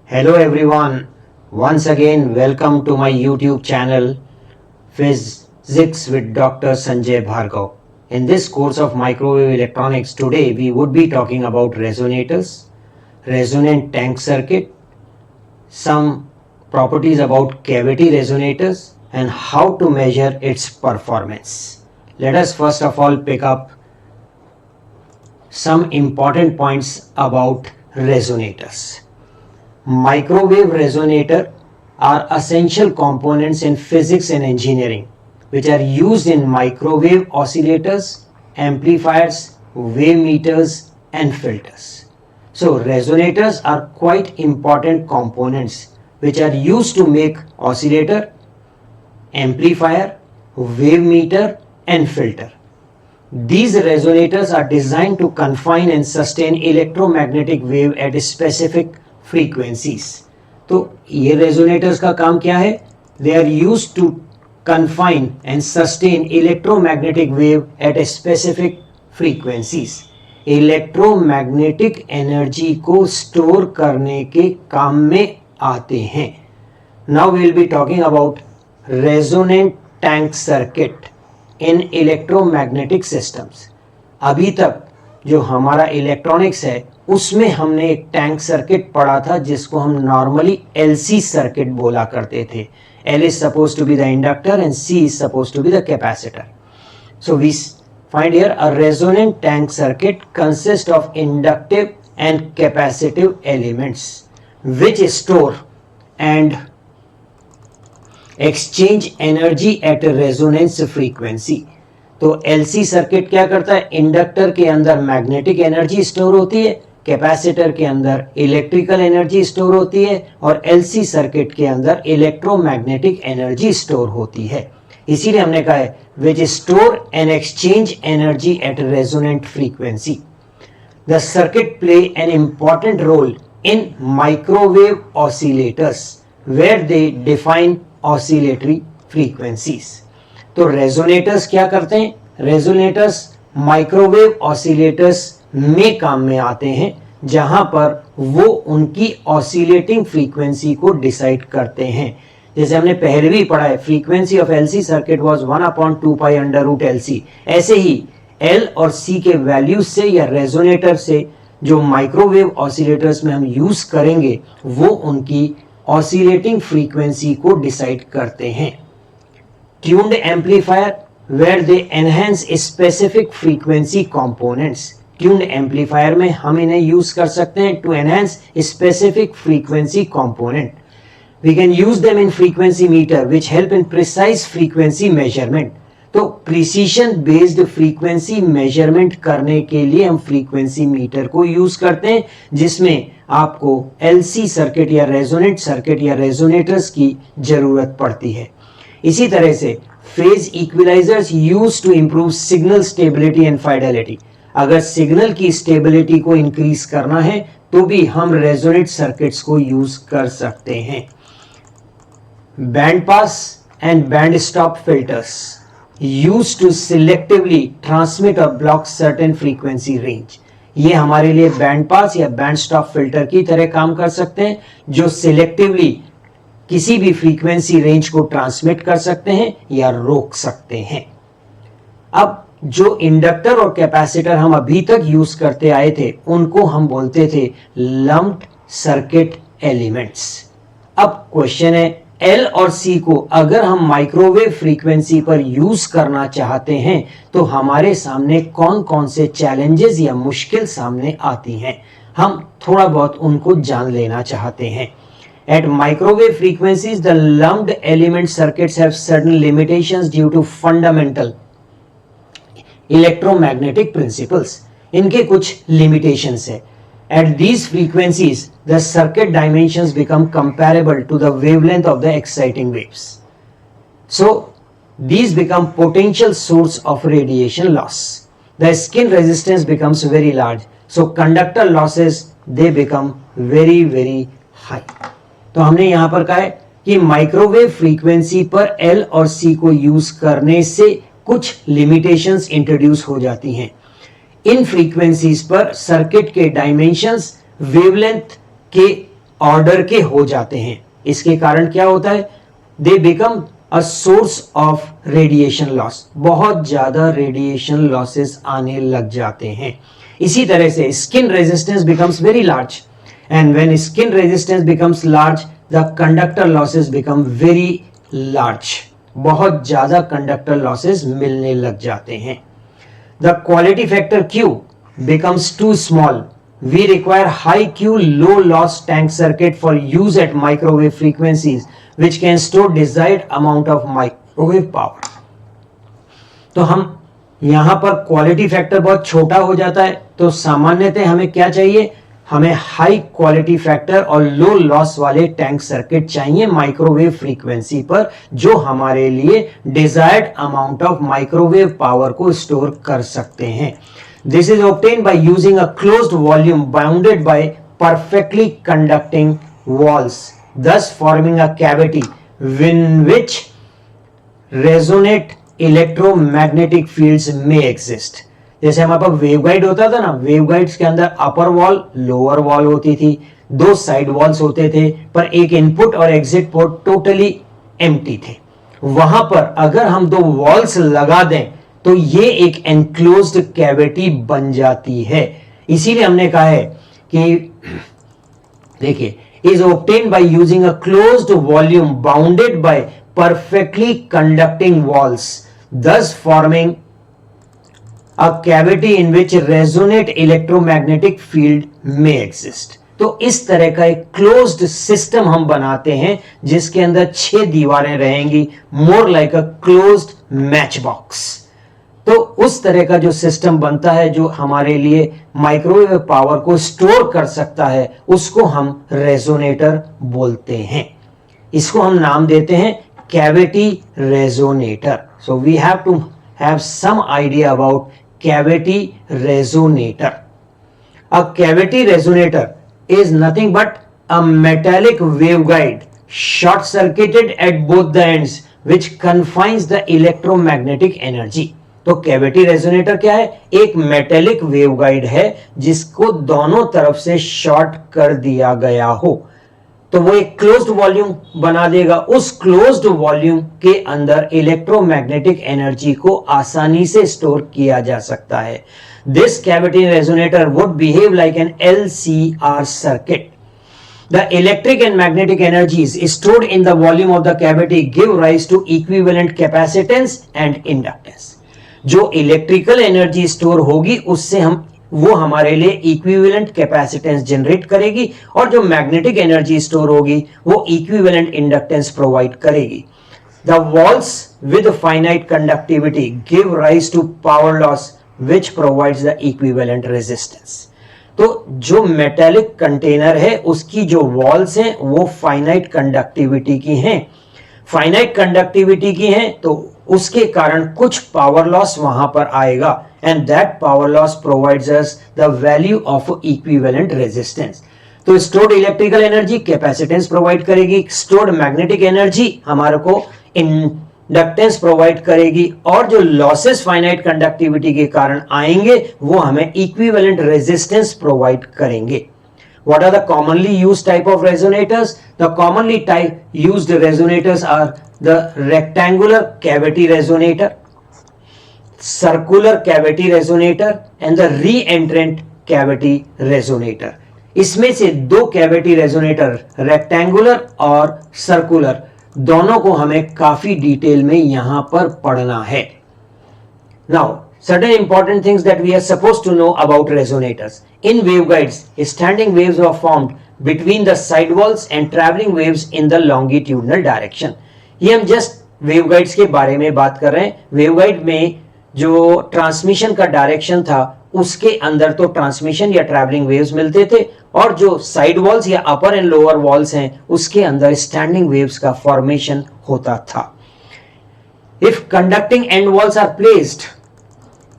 Hello everyone, once again welcome to my YouTube channel Physics with Dr. Sanjay Bhargav. In this course of microwave electronics today we would be talking about resonators, resonant tank circuit, some properties about cavity resonators and how to measure its performance. Let us first of all pick up some important points about resonators. Microwave resonator are essential components in physics and engineering which are used in microwave oscillators, amplifiers, wave meters and filters. So resonators are quite important components which are used to make oscillator, amplifier, wave meter and filter. These resonators are designed to confine and sustain electromagnetic wave at specific frequencies. तो ये resonators का काम क्या है? They are used to confine and sustain electromagnetic wave at specific frequencies. Electromagnetic energy को store करने के काम में आते हैं. Now we will be talking about resonant tank circuit in electromagnetic systems. अभी तक जो हमारा इलेक्ट्रॉनिक्स है उसमें हमने एक टैंक सर्किट पढ़ा था जिसको हम नॉर्मली LC सर्किट बोला करते थे. L is supposed to be the inductor and C is supposed to be the capacitor. So we find here a resonant tank circuit consists of inductive and capacitive elements which store and exchange energy at a resonance frequency. तो LC circuit क्या करता है? Inductor के अंदर magnetic energy store होती है, capacitor के अंदर इलेक्ट्रिकल एनर्जी स्टोर होती है और LC सर्किट के अंदर इलेक्ट्रोमैग्नेटिक एनर्जी स्टोर होती है. इसीलिए हमने कहा है which store and exchange energy at resonant frequency. The circuit play an important role in microwave oscillators where they define oscillatory frequencies. तो रेजोनेटर्स क्या करते हैं? रेजोनेटर्स माइक्रोवेव ऑसिलेटर्स में काम में आते हैं जहां पर वो उनकी ऑसिलेटिंग फ्रीक्वेंसी को डिसाइड करते हैं. जैसे हमने पहले भी पढ़ा है frequency of LC circuit was 1/2 pi under root LC. ऐसे ही L और C के वैल्यूज से या रेजोनेटर से जो माइक्रोवेव ऑसिलेटर्स में हम यूज करेंगे वो उनकी ऑसिलेटिंग फ्रीक्वेंसी को डिसाइड करते हैं. Tuned amplifier where they enhance specific frequency components. Tuned amplifier में हम इन्हें यूज कर सकते हैं to enhance specific frequency component. We can use them in frequency meter which help in precise frequency measurement. तो प्रिसीशन बेस्ड फ्रीक्वेंसी मेजरमेंट करने के लिए हम फ्रीक्वेंसी मीटर को यूज करते हैं जिसमें आपको LC सर्किट या रेजोनेंट सर्किट या रेजोनेटर्स की जरूरत पड़ती है. इसी तरह से phase equalisers use to improve signal stability and fidelity. अगर सिग्नल की स्टेबिलिटी को इंक्रीज करना है तो भी हम रेजोनेट सर्किट्स को यूज कर सकते हैं. Band pass and band stop filters use to selectively transmit और ब्लॉक सर्टेन फ्रीक्वेंसी रेंज. ये हमारे लिए बैंड पास या बैंड स्टॉप फिल्टर की तरह काम कर सकते हैं जो सिलेक्टिवली किसी भी फ्रीक्वेंसी रेंज को ट्रांसमिट कर सकते हैं या रोक सकते हैं. अब जो इंडक्टर और कैपेसिटर हम अभी तक यूज करते आए थे उनको हम बोलते थे लम्प्ड सर्किट एलिमेंट्स. अब क्वेश्चन है L और C को अगर हम माइक्रोवेव फ्रीक्वेंसी पर यूज करना चाहते हैं तो हमारे सामने कौन कौन से चैलेंजेस या मुश्किल सामने आती हैं, हम थोड़ा बहुत उनको जान लेना चाहते हैं. At microwave frequencies, the lumped element circuits have certain limitations due to fundamental electromagnetic principles. इनके कुछ limitations है. At these frequencies, the circuit dimensions become comparable to the wavelength of the exciting waves. So, these become potential source of radiation loss. The skin resistance becomes very large. So, conductor losses, they become very, very high. तो हमने यहां पर कहा है कि microwave frequency पर L और C को यूज करने से कुछ लिमिटेशंस इंट्रोड्यूस हो जाती हैं. इन फ्रीक्वेंसीज पर सर्किट के डायमेंशंस वेवलेंथ के ऑर्डर के हो जाते हैं। इसके कारण क्या होता है, they become a source of radiation loss, बहुत ज्यादा रेडिएशन लॉसेस आने लग जाते हैं। इसी तरह से skin resistance becomes very large, and when skin resistance becomes large the conductor losses become very large, बहुत ज्यादा कंडक्टर लॉसेस मिलने लग जाते हैं। The quality factor Q becomes too small. We require high Q low loss tank circuit for use at microwave frequencies which can store desired amount of microwave power. तो हम यहां पर क्वालिटी फैक्टर बहुत छोटा हो जाता है, तो सामान्यतः हमें क्या चाहिए, हमें हाई क्वालिटी फैक्टर और लो लॉस वाले टैंक सर्किट चाहिए माइक्रोवेव फ्रीक्वेंसी पर, जो हमारे लिए desired amount of microwave power को स्टोर कर सकते हैं। This is obtained by using a closed volume bounded by perfectly conducting walls, thus forming a cavity in which resonate electromagnetic fields may exist. जैसे हमारे पास वेवगाइड होता था ना, waveguides के अंदर अपर वॉल लोअर वॉल होती थी, दो साइड वॉल्स होते थे, पर एक इनपुट और एग्जिट पोर्ट टोटली एम्प्टी थे। वहां पर अगर हम दो वॉल्स लगा दें तो ये एक एनक्लोज्ड कैविटी बन जाती है। इसीलिए हमने कहा है कि देखिए, is obtained by using a closed volume bounded by perfectly conducting walls, thus forming a cavity in which resonate electromagnetic field may exist. तो इस तरह का एक क्लोज्ड सिस्टम हम बनाते हैं जिसके अंदर 6 दीवारें रहेंगी, more like a closed match box. तो उस तरह का जो सिस्टम बनता है जो हमारे लिए माइक्रोवेव पावर को स्टोर कर सकता है, उसको हम रेजोनेटर बोलते हैं। इसको हम नाम देते हैं cavity resonator. So we have to have some idea about cavity resonator. A cavity resonator is nothing but a metallic waveguide short circuited at both the ends which confines the electromagnetic energy. तो cavity resonator क्या है, एक metallic waveguide है जिसको दोनों तरफ से short कर दिया गया हो, तो वो एक क्लोज्ड वॉल्यूम बना देगा। उस क्लोज्ड वॉल्यूम के अंदर इलेक्ट्रोमैग्नेटिक एनर्जी को आसानी से स्टोर किया जा सकता है। This cavity resonator would behave like an LCR circuit. The electric and magnetic energies stored in the volume of the cavity give rise to equivalent capacitance and inductance. जो electrical energy store होगी उससे वो हमारे लिए equivalent capacitance generate करेगी, और जो magnetic energy store होगी वो इक्विवेलेंट इंडक्टेंस प्रोवाइड करेगी। The walls with finite conductivity give rise to power loss which provides the equivalent resistance. तो जो मेटेलिक कंटेनर है उसकी जो वॉल्स हैं वो फाइनाइट कंडक्टिविटी की हैं, फाइनाइट कंडक्टिविटी की हैं, तो उसके कारण कुछ पावर लॉस वहां पर आएगा, and that power loss provides us the value of equivalent resistance. तो stored electrical energy capacitance provide करेगी, स्टोर्ड मैग्नेटिक एनर्जी हमारे को इंडक्टेंस प्रोवाइड करेगी, और जो लॉसेस फाइनाइट कंडक्टिविटी के कारण आएंगे वो हमें इक्विवेलेंट रेजिस्टेंस प्रोवाइड करेंगे। What are the commonly used type of resonators? The commonly used resonators are the rectangular cavity resonator, circular cavity resonator and the re-entrant cavity resonator. इसमें से दो cavity resonator rectangular और circular दोनों को हमें काफी detail में यहां पर पढ़ना है। Now, certain important things that we are supposed to know about resonators. In waveguides, standing waves are formed between the side walls and traveling waves in the longitudinal direction. ये हम जस्ट वेवगाइड्स के बारे में बात कर रहे हैं। Waveguide में जो ट्रांसमिशन का डायरेक्शन था उसके अंदर तो ट्रांसमिशन या ट्रैवलिंग वेव्स मिलते थे, और जो साइड वॉल्स या अपर एंड लोअर वॉल्स हैं उसके अंदर स्टैंडिंग वेव्स का फॉर्मेशन होता था। If conducting end walls are placed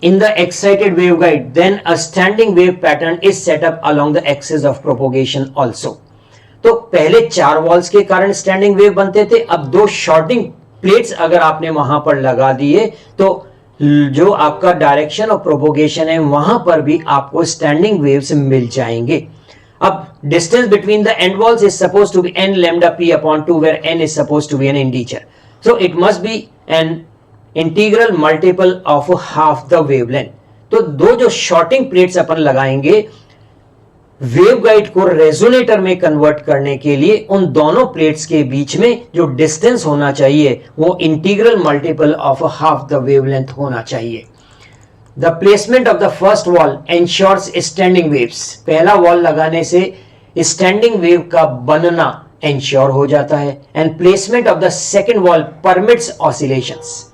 in the excited waveguide, then a standing wave pattern is set up along the axis of propagation also. तो पहले 4 walls के कारण स्टैंडिंग वेव बनते थे, अब 2 शॉर्टिंग प्लेट्स अगर आपने वहां पर लगा दिए तो जो आपका डायरेक्शन ऑफ प्रोपोगेशन है वहां पर भी आपको स्टैंडिंग वेव्स मिल जाएंगे। अब distance between the end walls is supposed to be n lambda p upon 2, where n is supposed to be an integer. So it must be an integral multiple of half the wavelength. तो दो जो shorting plates अपन लगाएंगे waveguide को resonator में convert करने के लिए, उन दोनों प्लेट्स के बीच में जो डिस्टेंस होना चाहिए वो integral multiple of half the wavelength होना चाहिए. The placement of the first wall ensures standing waves. पहला वॉल लगाने से स्टैंडिंग वेव का बनना एंश्योर हो जाता है. And placement of the second wall permits oscillations.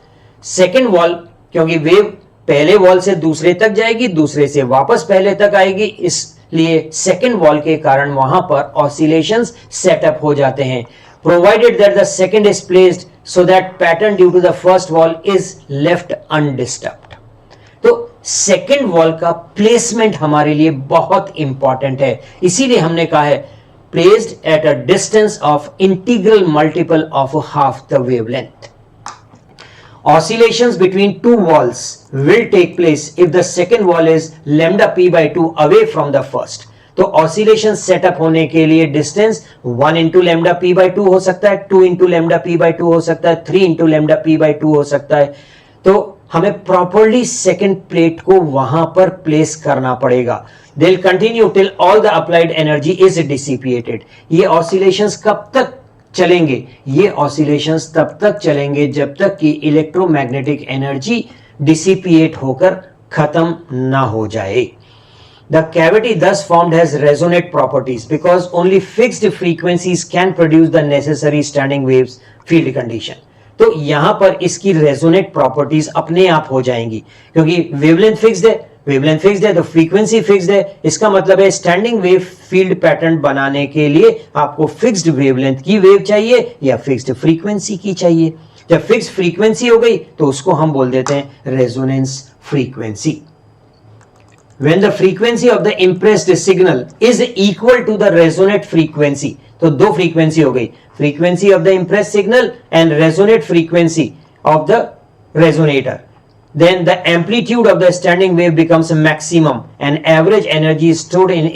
Second wall, क्योंकि वेव पहले वॉल से दूसरे तक जाएगी, दूसरे से वापस पहले तक आएगी, इसलिए सेकेंड वॉल के कारण वहां पर ऑसिलेशंस सेटअप हो जाते हैं. Provided that the second is placed so that pattern due to the first wall is left undisturbed. तो सेकेंड वॉल का प्लेसमेंट हमारे लिए बहुत इंपॉर्टेंट है, इसीलिए हमने कहा है placed at a distance of integral multiple of half the wavelength. Oscillations between two walls will take place if the second wall is lambda p by 2 away from the first. तो oscillation setup होने के लिए distance 1 into lambda P by 2 हो सकता है, 2 into lambda P by 2 हो सकता है, 3 इंटू लैम्डा पी बाई 2 हो सकता है. तो हमें प्रॉपरली सेकेंड प्लेट को वहां पर प्लेस करना पड़ेगा. They will continue till all the applied energy is dissipated. ये ऑसिलेशंस कब तक चलेंगे? ये ऑसिलेशंस तब तक चलेंगे जब तक कि इलेक्ट्रोमैग्नेटिक एनर्जी डिसिपिएट होकर खत्म ना हो जाए. The cavity thus formed has resonate properties because only fixed frequencies can produce the necessary standing waves field condition. तो यहां पर इसकी रेजोनेट प्रॉपर्टीज अपने आप हो जाएंगी, क्योंकि वेवलेंथ फिक्स्ड है, वेवलेंथ फिक्स्ड है तो फ्रीक्वेंसी फिक्स्ड है. इसका मतलब है स्टैंडिंग वेव फील्ड पैटर्न बनाने के लिए आपको फिक्स्ड वेवलेंथ की वेव चाहिए या फिक्स्ड फ्रीक्वेंसी की चाहिए. जब फिक्स्ड फ्रीक्वेंसी हो गई तो उसको हम बोल देते हैं resonance frequency. When the frequency of the impressed signal is equal to the resonate frequency, तो दो फ्रीक्वेंसी हो गई, frequency of the impress signal and resonate frequency of the resonator. Then the amplitude of the standing wave becomes maximum and average energy is stored in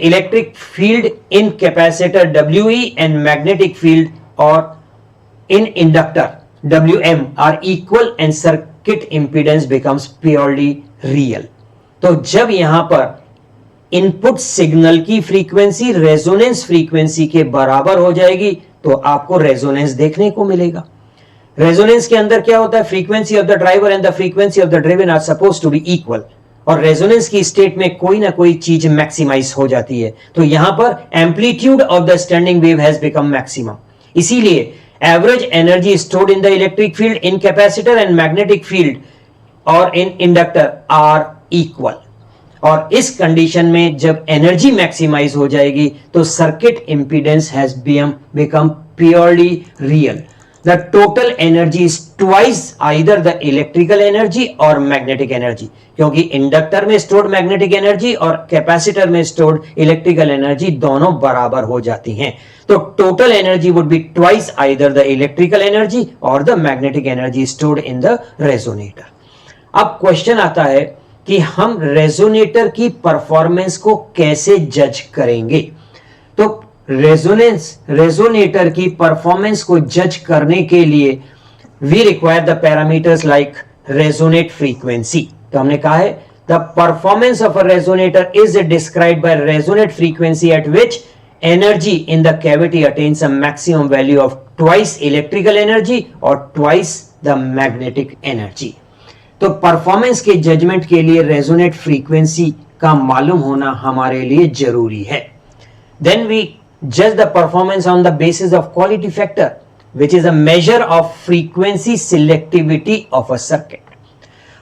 electric field in capacitor WE and magnetic field or in inductor WM are equal and circuit impedance becomes purely real. तो जब यहां पर input signal की frequency resonance frequency के बराबर हो जाएगी तो आपको रेजोनेंस देखने को मिलेगा. रेजोनेंस के अंदर क्या होता है? Frequency of the driver and the frequency of the driven are suppose to be equal, और रेजोनेंस की स्टेट में कोई ना कोई चीज मैक्सिमाइज हो जाती है. तो यहां पर amplitude of the standing wave has become maximum. इसीलिए average energy stored in the electric field in capacitor and magnetic field और इन इंडक्टर आर इक्वल. और इस कंडीशन में जब एनर्जी मैक्सिमाइज हो जाएगी तो circuit impedance has become purely real. The total energy is twice either the electrical energy और magnetic energy, क्योंकि इंडक्टर में स्टोर्ड मैग्नेटिक एनर्जी और कैपेसिटर में स्टोर्ड इलेक्ट्रिकल एनर्जी दोनों बराबर हो जाती हैं. तो total energy would be twice either the electrical energy और the magnetic energy stored in the resonator. अब क्वेश्चन आता है कि हम रेजोनेटर की परफॉर्मेंस को कैसे जज करेंगे. तो रेजोनेटर की परफॉर्मेंस को जज करने के लिए we require the parameters like resonate frequency. तो हमने कहा है the performance of a resonator is described by resonate frequency at which energy in the cavity attains a maximum value of twice electrical energy और twice the magnetic energy. तो performance के judgement के लिए resonate frequency का मालूम होना हमारे लिए जरूरी है. Then we judge the performance on the basis of quality factor, which is a measure of frequency selectivity of a circuit.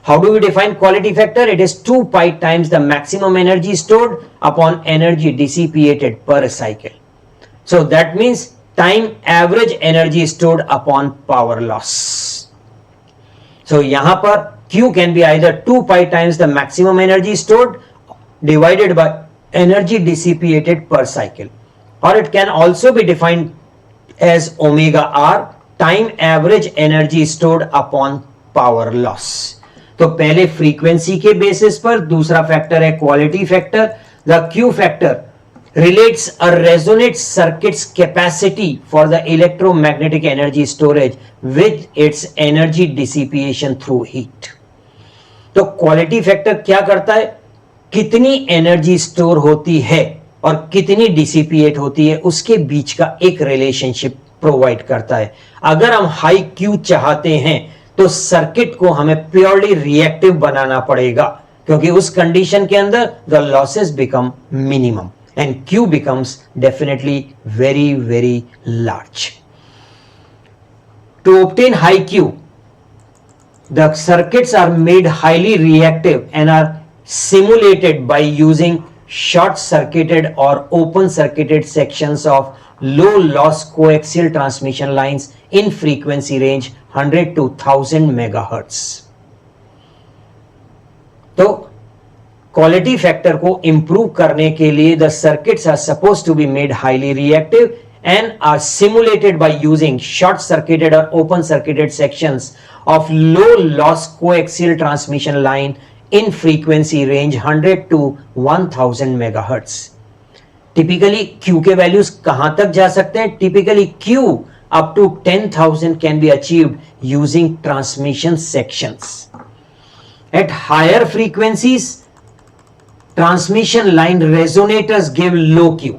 How do we define quality factor? It is 2 pi times the maximum energy stored upon energy dissipated per cycle. So that means time average energy stored upon power loss. So यहाँ पर Q can be either 2 pi times the maximum energy stored divided by energy dissipated per cycle, or it can also be defined as omega r, time average energy stored upon power loss. तो पहले frequency के basis पर, दूसरा factor है quality factor. The Q factor relates a resonate circuit's capacity for the electromagnetic energy storage with its energy dissipation through heat. तो quality factor क्या करता है, कितनी एनर्जी स्टोर होती है और कितनी डिसिपिएट होती है, उसके बीच का एक रिलेशनशिप प्रोवाइड करता है. अगर हम हाई क्यू चाहते हैं तो सर्किट को हमें प्योरली रिएक्टिव बनाना पड़ेगा, क्योंकि उस कंडीशन के अंदर the losses become minimum and Q becomes definitely very, very large. To obtain high Q, the circuits are made highly reactive and are simulated by using short-circuited or open-circuited sections of low-loss coaxial transmission lines in frequency range 100 to 1000 megahertz. तो quality factor को improve करने के लिए the circuits are suppose to be made highly reactive and are simulated by using short circuited और open circuited sections of low loss coaxial transmission line in frequency range 100 to 1000 megahertz. Typically Q के values कहां तक जा सकते हैं? Typically Q up to 10,000 can be achieved using transmission sections. At higher frequencies transmission line resonators give low Q.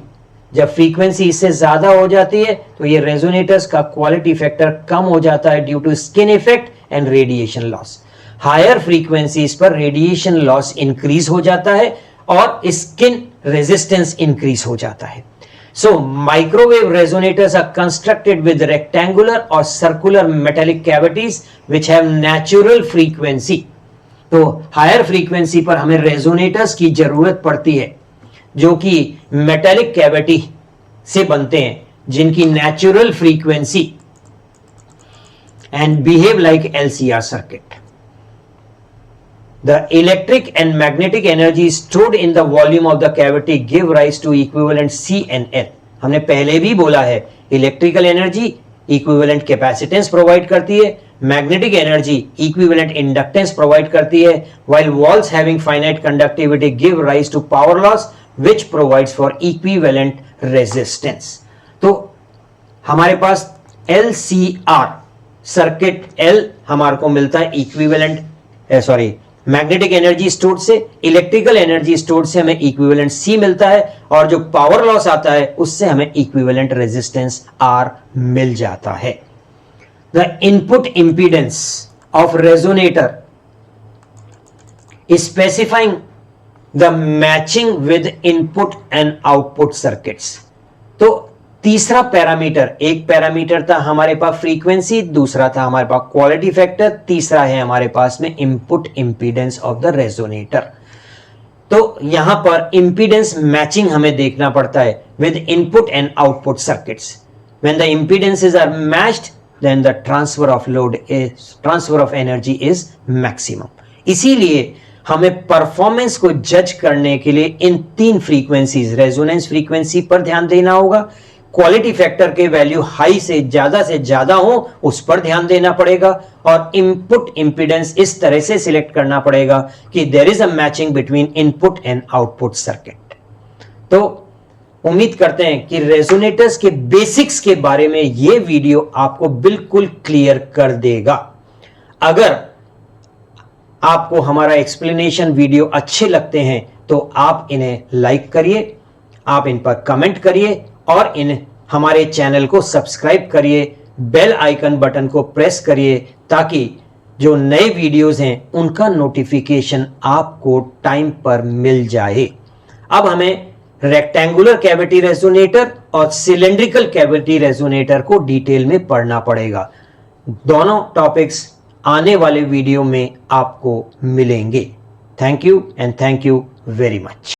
जब frequency इससे ज्यादा हो जाती है तो ये रेजोनेटर्स का क्वालिटी फैक्टर कम हो जाता है due to skin effect and radiation loss. Higher frequencies पर रेडिएशन लॉस इंक्रीज हो जाता है और स्किन रेजिस्टेंस इंक्रीज हो जाता है. So microwave resonators are constructed with rectangular और circular metallic cavities which have natural frequency. तो हायर फ्रीक्वेंसी पर हमें रेजोनेटर्स की जरूरत पड़ती है जो कि मेटेलिक कैविटी से बनते हैं, जिनकी natural frequency and behave like LCR circuit. The electric and magnetic energy stored in the volume of the cavity give rise to equivalent C&L. हमने पहले भी बोला है, electrical energy equivalent capacitance provide करती है, magnetic energy equivalent inductance provide करती है, while walls having finite conductivity give rise to power loss which provides for equivalent resistance. तो हमारे पास LCR सर्किट L हमारे को मिलता है इक्विवेलेंट मैग्नेटिक एनर्जी स्टोर्ड से, इलेक्ट्रिकल एनर्जी स्टोर्ड से हमें इक्विवेलेंट C मिलता है, और जो पावर लॉस आता है उससे हमें इक्विवेलेंट रेजिस्टेंस R मिल जाता है. The input impedance of resonator is specifying the matching with input and output circuits. तो तीसरा पैरामीटर, एक पैरामीटर था हमारे पास फ्रीक्वेंसी, दूसरा था हमारे पास क्वालिटी फैक्टर, तीसरा है हमारे पास में input impedance of the resonator. तो यहां पर इंपीडेंस मैचिंग हमें देखना पड़ता है with input and output circuits. When the impedances are matched then the transfer of energy is maximum. इसीलिए हमें परफॉर्मेंस को जज करने के लिए इन तीन फ्रीक्वेंसीज, रेजोनेंस फ्रीक्वेंसी पर ध्यान देना होगा, क्वालिटी फैक्टर के वैल्यू हाई से ज्यादा हो उस पर ध्यान देना पड़ेगा, और इनपुट इंपीडेंस इस तरह से सिलेक्ट करना पड़ेगा कि there is a matching between input and output circuit. तो उम्मीद करते हैं कि रेजोनेटर्स के बेसिक्स के बारे में यह वीडियो आपको बिल्कुल क्लियर कर देगा. अगर आपको हमारा एक्सप्लेनेशन वीडियो अच्छे लगते हैं तो आप इन्हें लाइक करिए, आप इन पर कमेंट करिए और हमारे चैनल को सब्सक्राइब करिए, बेल आइकन बटन को प्रेस करिए ताकि जो नए वीडियोस हैं उनका नोटिफिकेशन आपको टाइम पर मिल जाए. अब हमें रेक्टेंगुलर कैविटी रेजोनेटर और सिलेंड्रिकल कैविटी रेजोनेटर को डिटेल में पढ़ना पड़ेगा. दोनों टॉपिक्स आने वाले वीडियो में आपको मिलेंगे. Thank you and thank you very much.